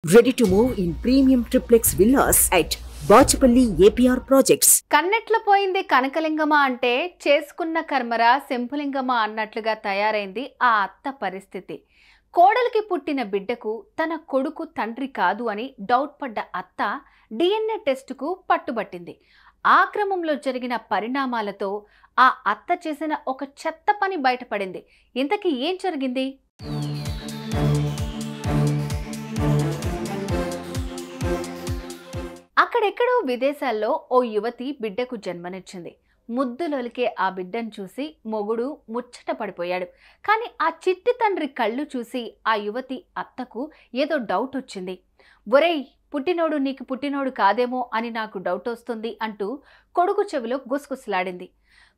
Ready to move in premium triplex villas at Bachapalli APR Projects. కన్నెట్ల పోయింది కనకలింగమా అంటే చేసుకున్న కర్మరా శంభులింగమా అన్నట్లుగా తయారైంది ఆ అత్త పరిస్థితి. కోడలికి పుట్టిన బిడ్డకు తన కొడుకు తండ్రి కాదు అని డౌట్ పడ్డ అత్త DNA టెస్టుకు పట్టుబట్టింది. ఆ క్రమంలో జరిగిన పరిణామాలతో ఆ అత్త చేసిన ఒక చెత్త పని బయటపడింది. ఇంతకీ ఏం జరిగింది? అక్కడెక్కడో విదేశాల్లో ఓ యువతి బిడ్డకు జన్మనిచ్చింది. ముద్దులొలికే ఆ బిడ్డను చూసి మొగుడు ముచ్చట పడిపోయాడు. కానీ ఆ చిట్టి తండ్రి కళ్ళు చూసి ఆ యువతి అత్తకు ఏదో డౌట్ వచ్చింది. ఒరేయ్, పుట్టినోడు నీకు పుట్టినోడు కాదేమో అని నాకు డౌట్ వస్తుంది అంటూ కొడుకు చెవిలో గుసగుసలాడింది.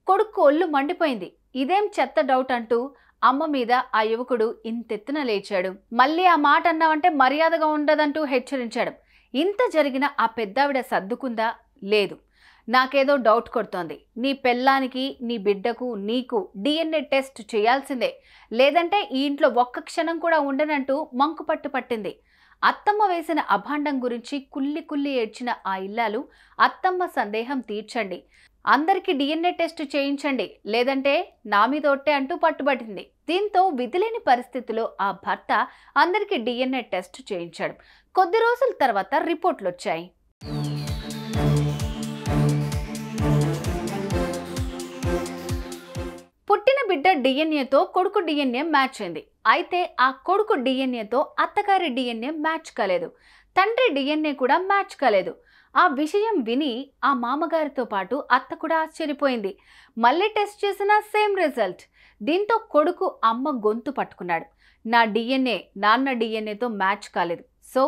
కొడుకు ఒళ్ళు మండిపోయింది. ఇదేం చెత్త డౌట్ అంటూ అమ్మ మీద ఆ యువకుడు ఇంతెత్తున లేచాడు. మళ్ళీ ఆ మాట అన్నావంటే మర్యాదగా ఉండదంటూ హెచ్చరించాడు. ఇంత జరిగిన ఆ పెద్దావిడ సర్దుకుందా? లేదు, నాకేదో డౌట్ కొడుతోంది. నీ పెళ్ళానికి, నీ బిడ్డకు, నీకు DNA టెస్ట్ చేయాల్సిందే, లేదంటే ఈ ఇంట్లో ఒక్క క్షణం కూడా ఉండనంటూ మంకుపట్టు పట్టింది. అత్తమ్మ వేసిన అభాండం గురించి కుల్లి కుల్లి ఏడ్చిన ఆ ఇల్లాలు అత్తమ్మ సందేహం తీర్చండి, అందరికీ DNA టెస్ట్ చేయించండి, లేదంటే నా మీద ఒట్టే అంటూ పట్టుబట్టింది. దీంతో విధిలేని పరిస్థితిలో ఆ భర్త అందరికీ DNA టెస్ట్ చేయించాడు. కొద్ది రోజుల తర్వాత రిపోర్ట్లు వచ్చాయి. పుట్టిన బిడ్డ DNAతో కొడుకు DNA మ్యాచ్ అయింది. అయితే ఆ కొడుకు DNAతో అత్తగారి DNA మ్యాచ్ కాలేదు. తండ్రి DNA కూడా మ్యాచ్ కాలేదు. ఆ విషయం విని ఆ మామగారితో పాటు అత్త కూడా ఆశ్చర్యపోయింది. మళ్ళీ టెస్ట్ చేసిన సేమ్ రిజల్ట్. దీంతో కొడుకు అమ్మ గొంతు పట్టుకున్నాడు. నా DNA నాన్న DNAతో మ్యాచ్ కాలేదు. సో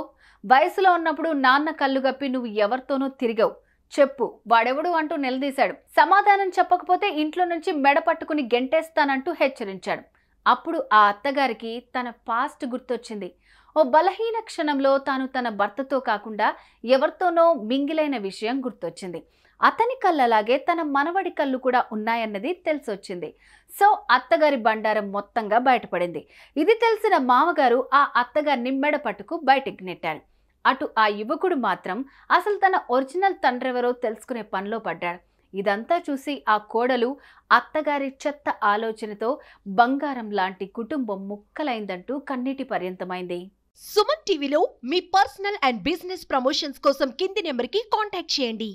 వయసులో ఉన్నప్పుడు నాన్న కళ్ళు గప్పి నువ్వు ఎవరితోనూ తిరిగావు, చెప్పు, వాడెవడు అంటూ నిలదీశాడు. సమాధానం చెప్పకపోతే ఇంట్లో నుంచి మెడ పట్టుకుని గెంటేస్తానంటూ హెచ్చరించాడు. అప్పుడు ఆ అత్తగారికి తన పాస్ట్ గుర్తొచ్చింది. ఓ బలహీన క్షణంలో తాను తన భర్తతో కాకుండా ఎవరితోనో మింగిలైన విషయం గుర్తొచ్చింది. అతని కళ్ళలాగే తన మనవడి కళ్ళు కూడా ఉన్నాయన్నది తెలిసొచ్చింది. సో అత్తగారి బండారం మొత్తంగా బయటపడింది. ఇది తెలిసిన మామగారు ఆ అత్తగారిని మెడ పట్టుకు బయటికి నెట్టారు. అటు ఆ యువకుడు మాత్రం అసలు తన ఒరిజినల్ తండ్రెవరో తెలుసుకునే పనిలో పడ్డాడు. ఇదంతా చూసి ఆ కోడలు అత్తగారి చెత్త ఆలోచనతో బంగారం లాంటి కుటుంబం ముక్కలైందంటూ కన్నీటి పర్యంతమైంది. సుమన్ టీవీలో మీ పర్సనల్ అండ్ బిజినెస్ ప్రమోషన్స్ కోసం కింది నెంబర్కి కాంటాక్ట్ చేయండి.